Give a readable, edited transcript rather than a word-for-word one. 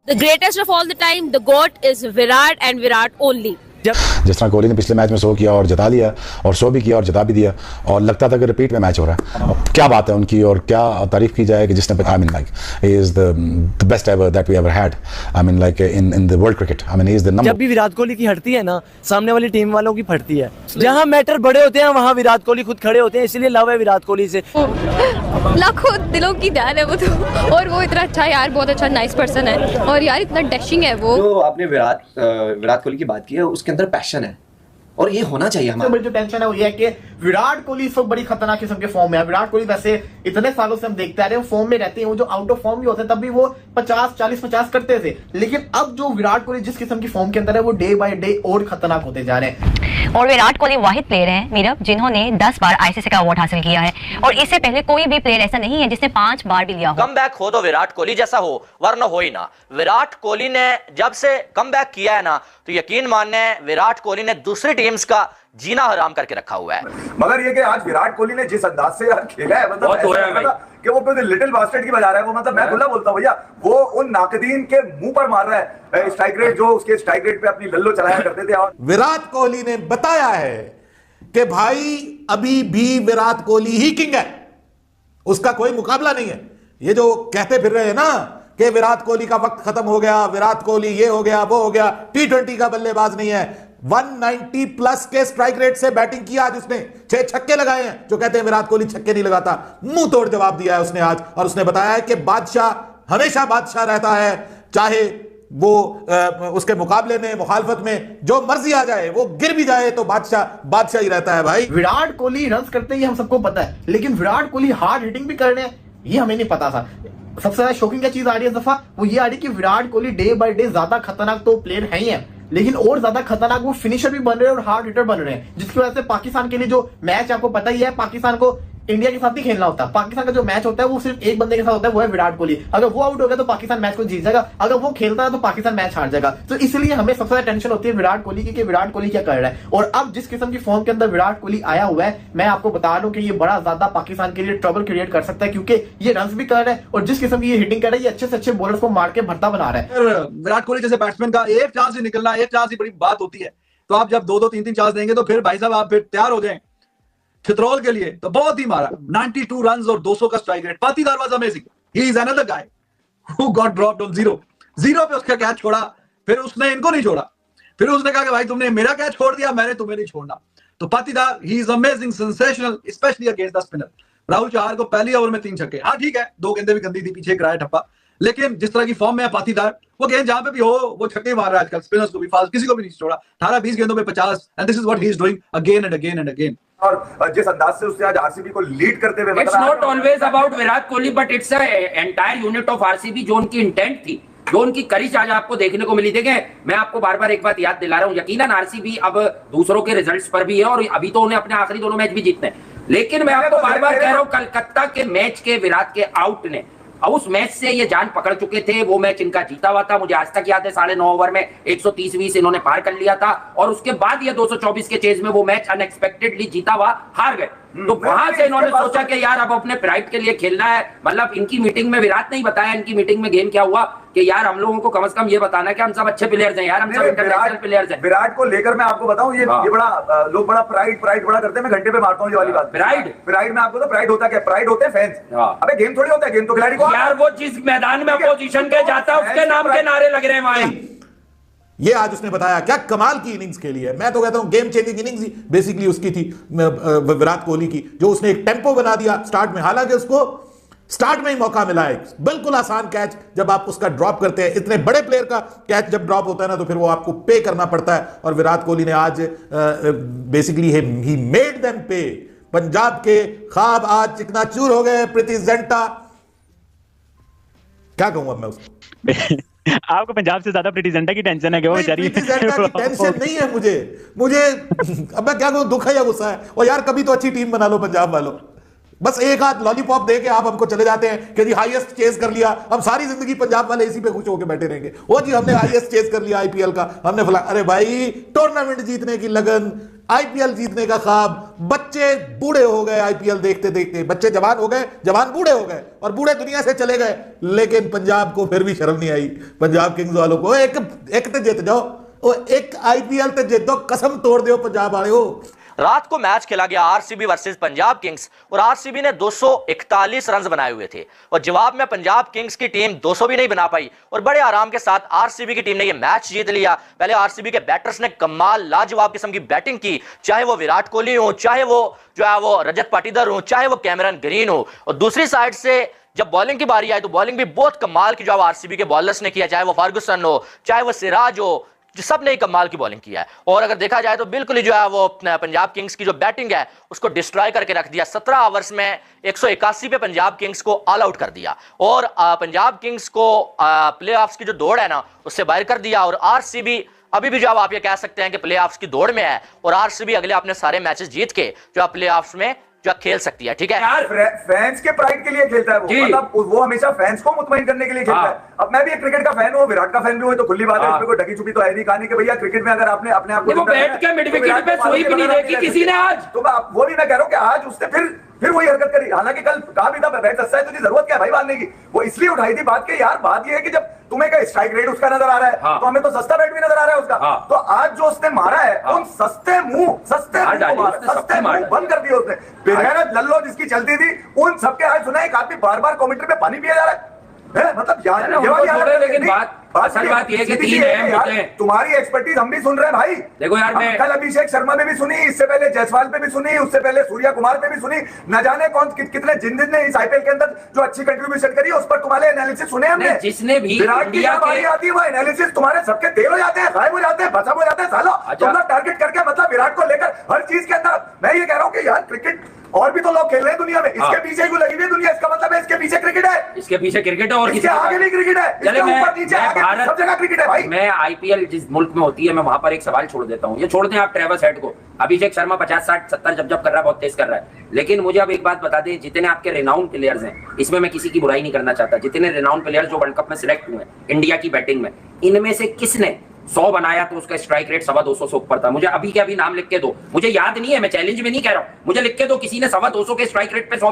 The greatest of all the time, the GOAT is Virat and Virat only. जिस तरह कोहली ने पिछले match में 100 किया और जिता लिया और 100 भी किया और जिता भी दिया और लगता था कि रिपीट में मैच हो रहा है। क्या बात है उनकी और क्या तारीफ की जाए कि जिसने I mean like he is the best ever that we ever had. I mean like in the world cricket. I mean he is the number. जब भी विराट कोहली की हटती है ना, सामने वाली टीम वालों की फटती है। जहां मैटर बड़े होते हैं वहां विराट कोहली खुद खड़े होते हैं, इसलिए लव है विराट कोहली से। लाखों दिलों की जान है वो तो, और वो इतना अच्छा यार, बहुत अच्छा नाइस पर्सन है और यार इतना डैशिंग है वो। जो आपने विराट कोहली की बात की है, उसके अंदर पैशन है और ये होना चाहिए हमारा। बड़ी जो टेंशन है वो ये है कि विराट कोहली इस वक्त बड़ी खतरनाक किस्म के फॉर्म में है। विराट कोहली वैसे इतने सालों से हम देखते आ रहे हैं फॉर्म में रहते हैं, वो जो आउट ऑफ फॉर्म भी होते हैं तब भी वो 50-40-50 करते थे, लेकिन अब जो विराट कोहली जिस किस्म की फॉर्म के अंदर है वो डे बाय डे और खतरनाक होते जा रहे हैं। और विराट कोहली वाहिद प्लेयर हैं मीरब जिन्होंने 10 बार आईसीसी का अवार्ड हासिल किया है और इससे पहले कोई भी प्लेयर ऐसा नहीं है जिसने 5 बार भी लिया हो। कमबैक हो तो विराट कोहली जैसा हो, वरना हो ही ना। विराट कोहली ने जब से कमबैक किया है ना, तो यकीन मानने विराट कोहली ने दूसरी टीम्स का जीना हराम करके रखा हुआ है। मगर ये कि आज विराट कोहली ने जिस अंदाज से यार खेला है, मतलब ऐसा कि वो कोई लिटिल बास्केट की बजा रहा है वो, मतलब मैं खुला बोलता हूं भैया, वो उन नाकदीन के मुंह पर मार रहा है स्ट्राइक रेट, जो उसके स्ट्राइक रेट पे अपनी लल्लो चलाया करते थे। और विराट कोहली ने बताया है कि भाई अभी भी विराट कोहली ही किंग है, उसका कोई मुकाबला नहीं है। ये जो कहते फिर रहे हैं ना कि विराट कोहली का वक्त खत्म हो गया, विराट कोहली ये हो गया वो हो गया, T20 का बल्लेबाज नहीं है। 190 प्लस के स्ट्राइक रेट से बैटिंग की आज उसने, 6 छक्के लगाए हैं। जो कहते हैं विराट कोहली छक्के नहीं लगाता, मुंह तोड़ जवाब दिया है उसने आज। और उसने बताया है कि बादशाह हमेशा बादशाह रहता है, चाहे वो उसके मुकाबले में मुखालफत में जो मर्जी आ जाए, वो गिर भी जाए तो बादशाह ही रहता है भाई। विराट कोहली रन करते ही हम सबको पता है, लेकिन विराट कोहली हार्ड हिटिंग भी कर रहे हैं ये हमें नहीं पता था। सबसे ज्यादा शॉकिंग क्या चीज आ रही है दफा, वो ये आ रही है कि Virat Kohli day by day ज्यादा खतरनाक तो प्लेयर है ही है, लेकिन और ज्यादा खतरनाक वो फिनिशर भी बन रहे हैं और हार्ड हिटर बन रहे हैं, जिसकी वजह से पाकिस्तान के लिए जो मैच आपको पता ही है, पाकिस्तान को इंडिया के साथ ही खेलना होता है। पाकिस्तान का जो मैच होता है वो सिर्फ एक बंदे के साथ होता है, वो है विराट कोहली। अगर वो आउट हो गया तो पाकिस्तान मैच को जीत जाएगा, अगर वो खेलता है तो पाकिस्तान मैच हार जाएगा। तो इसलिए हमें सबसे ज्यादा टेंशन होती है विराट कोहली की कि विराट कोहली क्या कर रहा है। और अब जिस किस्म की फॉर्म के अंदर विराट कोहली आया हुआ है, मैं आपको बता दूं कि ये बड़ा ज्यादा पाकिस्तान के लिए ट्रबल क्रिएट कर सकता है, क्योंकि ये रन भी कर रहा है और जिस किस्म की ये हिटिंग कर रहा है, ये अच्छे से अच्छे बॉलर्स को मार के भरता बना रहा है। विराट कोहली जैसे बैट्समैन का एक चांस ही निकलना, एक चांस ही बड़ी बात होती है। तो आप जब 2-2 3-3 चांस देंगे तो फिर भाई साहब आप फिर तैयार हो जाएं चित्रोल के लिए। तो बहुत ही मारा 92 रन्स और 200 का strike rate. Patidar was amazing, he is another guy who got dropped on 0 पे उसका कैच छोड़ा, फिर उसने इनको नहीं छोड़ा, फिर उसने कहा कि भाई तुमने मेरा कैच छोड़ दिया, मैंने तुम्हें नहीं छोड़ना। तो Patidar he is amazing, sensational, specially against the spinner. Rahul Chahar को पहली ओवर में 3 छक्के, हाँ ठीक है 2 गेंदें भी गंदी थी, पीछे कराया ठप्पा, लेकिन जिस तरह की फॉर्म में है पाटीदार, वो गेंद जहां पे भी हो वो छक्के मार रहा है आजकल, स्पिनर्स को भी फास्ट, किसी को भी नहीं छोड़ा। 18-20 गेंदों पे 50, and this is what he is doing again and again and again. और जिस अंदाज से उसने आज आरसीबी को लीड करते हुए, it's not always about Virat Kohli but its entire unit of RCB, जो उनकी इंटेंट थी, जो उनकी करिश आज आपको देखने को मिली। देखें, मैं आपको बार बार एक बात याद दिला रहा हूं, यकीनन आरसीबी अब दूसरों के रिजल्ट्स पर भी है और अभी तो उन्हें अपने आखिरी दोनों मैच भी जीतने हैं, लेकिन मैं आपको बार बार कह रहा हूं कलकत्ता के मैच के विराट के आउट ने अब उस मैच से ये जान पकड़ चुके थे। वो मैच इनका जीता हुआ था, मुझे आज तक याद है 9.5 ओवर में 130-20 इन्होंने पार कर लिया था और उसके बाद ये 224 के चेज में वो मैच अनएक्सपेक्टेडली जीता हुआ हार गए। तो वहां से इन्होंने सोचा कि यार अब अपने प्राइड के लिए खेलना है। मतलब इनकी मीटिंग में विराट नहीं बताया इनकी मीटिंग में गेम क्या हुआ कि यार हम लोगों को कम से कम ये बताना है कि हम सब अच्छे प्लेयर्स हैं यार, हम सब इंटरनेशनल प्लेयर्स हैं। विराट को लेकर मैं आपको बताऊं, ये बड़ा लोग बड़ा प्राइड बड़ा करते हैं, मैं घंटे पे मारता हूं ये वाली बात। प्राइड में आपको तो प्राइड होता क्या, प्राइड होते हैं फैंस। अबे गेम थोड़ी होता है, गेम तो खिलाड़ी को यार वो जिस मैदान में अपोजिशन के जाता है उसके नाम के नारे लग रहे हैं वहां। ये आज उसने बताया क्या कमाल की इनिंग्स खेली है। मैं तो कहता हूं गेम चेंजिंग इनिंग्स ही बेसिकली उसकी थी विराट कोहली की, जो उसने एक टेंपो बना दिया स्टार्ट में। हालांकि उसको स्टार्ट में ही मौका मिला है, बिल्कुल आसान कैच जब आप उसका ड्रॉप करते हैं, इतने बड़े प्लेयर का कैच जब ड्रॉप होता है ना तो फिर वो आपको पे करना पड़ता है। और विराट कोहली ने आज बेसिकली ही मेड देम पे। पंजाब के ख्वाब आज चिकनाचूर हो गए। प्रीति जिंटा, क्या कहूं अब मैं उसको आपको पंजाब से ज्यादा प्रीति जिंटा की टेंशन है कि वो बेचारी। प्रीति जिंटा की टेंशन नहीं है मुझे अब मैं क्या कहूं, दुख है या गुस्सा है। और यार कभी तो अच्छी टीम बना लो पंजाब वालों, बस एक हाथ लॉलीपॉप दे के आप हमको चले जाते हैं कि जी हाईएस्ट चेस कर लिया, हम सारी जिंदगी पंजाब वाले इसी पे खुश होकर बैठे रहेंगे। वो जी हमने हाईएस्ट चेस कर लिया आईपीएल का, हमने फला। अरे भाई टूर्नामेंट जीतने की लगन, आईपीएल जीतने का ख्वाब, बच्चे बूढ़े हो गए आईपीएल देखते देखते, बच्चे जवान हो गए, जवान बूढ़े हो गए और बूढ़े दुनिया से चले गए, लेकिन पंजाब को फिर भी शर्म नहीं आई। पंजाब किंग्स वालों को एक तो जीत जाओ, एक आईपीएल तो जीत दो, कसम तोड़ दो पंजाब वाले हो। रात को मैच खेला गया आरसीबी वर्सेस पंजाब किंग्स और आरसीबी ने 241 रन बनाए हुए थे और जवाब में पंजाब किंग्स की टीम 200 भी नहीं बना पाई और बड़े आराम के साथ आरसीबी की टीम ने यह मैच जीत लिया। पहले आरसीबी के बैटर्स ने कमाल लाजवाब किस्म की बैटिंग की, चाहे वो विराट कोहली हो, चाहे वो जो है वो रजत पाटीदार हो, चाहे वो कैमरन ग्रीन हो। और दूसरी साइड से जब बॉलिंग की बारी आई तो बॉलिंग भी बहुत कमाल की जो आरसीबी के बॉलर्स ने किया, चाहे वो फर्गुसन हो, चाहे वो सिराज हो, जो सब ने कमाल की बॉलिंग किया है। और अगर देखा जाए तो बिल्कुल ही जो है वो पंजाब किंग्स की जो बैटिंग है उसको डिस्ट्रॉय करके रख दिया। 17 ओवर्स में 181 पे पंजाब किंग्स को ऑल आउट कर दिया और पंजाब किंग्स को प्लेऑफ्स की जो दौड़ है ना उससे बाहर कर दिया। और आरसीबी अभी भी जो आप ये कह सकते हैं कि प्लेऑफ्स की दौड़ में है और आरसीबी अगले अपने सारे मैचेस जीत के जो प्लेऑफ्स में जो खेल सकती है। ठीक है यार, फैंस के प्राइड के लिए खेलता है वो, मतलब वो हमेशा फैंस को मुतमईन करने के लिए खेलता है। अब मैं भी एक क्रिकेट का फैन हूँ, विराट का फैन भी हूँ, तो खुली बात है, इसमें कोई ढकी छुपी तो है नहीं कहानी कि भैया क्रिकेट में अगर आपने अपने आप को बैठ के मिड विकेट पे सोई भी नहीं देखी किसी ने आज, तो वो भी मैं कह रहा हूँ कि आज उसने फिर वही हरकत करी। हालांकि कल कहा भी था बैट सस्ता है, तुझे जरूरत क्या है भाई बांधने की, वो इसलिए उठाई थी बात के यार बात ये है कि जब तुम्हें का स्ट्राइक रेट उसका नजर आ रहा है तो हमें तो सस्ता बैट भी नजर आ रहा है उसका। तो आज जो उसने मारा है उन सस्ते मुंह बंद कर दिया उसने, बेगैरत लल्लो जिसकी चलती थी उन सबके आज सुना एक आदमी बार बार कमेंट्री पे पानी पिया जा रहा है। मतलब यार लेकिन असल बात ये है कि तीन अहम मुद्दे हैं। तुम्हारी एक्सपर्टीज हम भी सुन रहे हैं भाई। देखो यार, मैं कल अभिषेक शर्मा पे भी सुनी, इससे पहले जायसवाल पे भी सुनी, उससे पहले सूर्या कुमार पे भी सुनी, न जाने कौन कितने जिन ने इस आईपीएल के अंदर जो अच्छी कंट्रीब्यूशन करी उस पर तुम्हारे एनालिसिस सुने हमने। जिसने भी विराट की बारी आती है वो एनालिसिस तुम्हारे सबके तेल हो जाते हैं, गायब हो जाते हैं, भसम हो जाते हैं। सालो तुम लोग टारगेट करके मतलब विराट को लेकर हर चीज के अंदर, मैं ये कह रहा हूँ कि यार क्रिकेट और भी तो लोग खेल रहे हैं दुनिया में, इसके पीछे को लगी हुई दुनिया, इसका मतलब है इसके पीछे क्रिकेट है, इसके पीछे क्रिकेट है और इसके आगे भी क्रिकेट है, इसके ऊपर नीचे आगे सब जगह क्रिकेट है भाई। मैं आईपीएल जिस मुल्क में होती है मैं वहां पर एक सवाल छोड़ देता हूँ, ये छोड़ दें आप ट्रेविस हेड को, अभिषेक शर्मा 50 60 70 जब कर रहा है बहुत तेज कर रहा है, लेकिन मुझे अब एक बात बता दें, जितने आपके रेनाउंड प्लेयर्स हैं, इसमें मैं किसी की बुराई नहीं करना चाहता, जितने रेनाउंड प्लेयर्स जो वर्ल्ड कप में सिलेक्ट हुए इंडिया की बैटिंग में, इनमें से किसने 100 बनाया तो उसका स्ट्राइक रेट 225 से ऊपर था? मुझे अभी के अभी नाम लिख के दो, मुझे याद नहीं है, मैं चैलेंज में नहीं कह रहा हूं, मुझे लिख के दो किसी ने 225 के स्ट्राइक रेट पे 100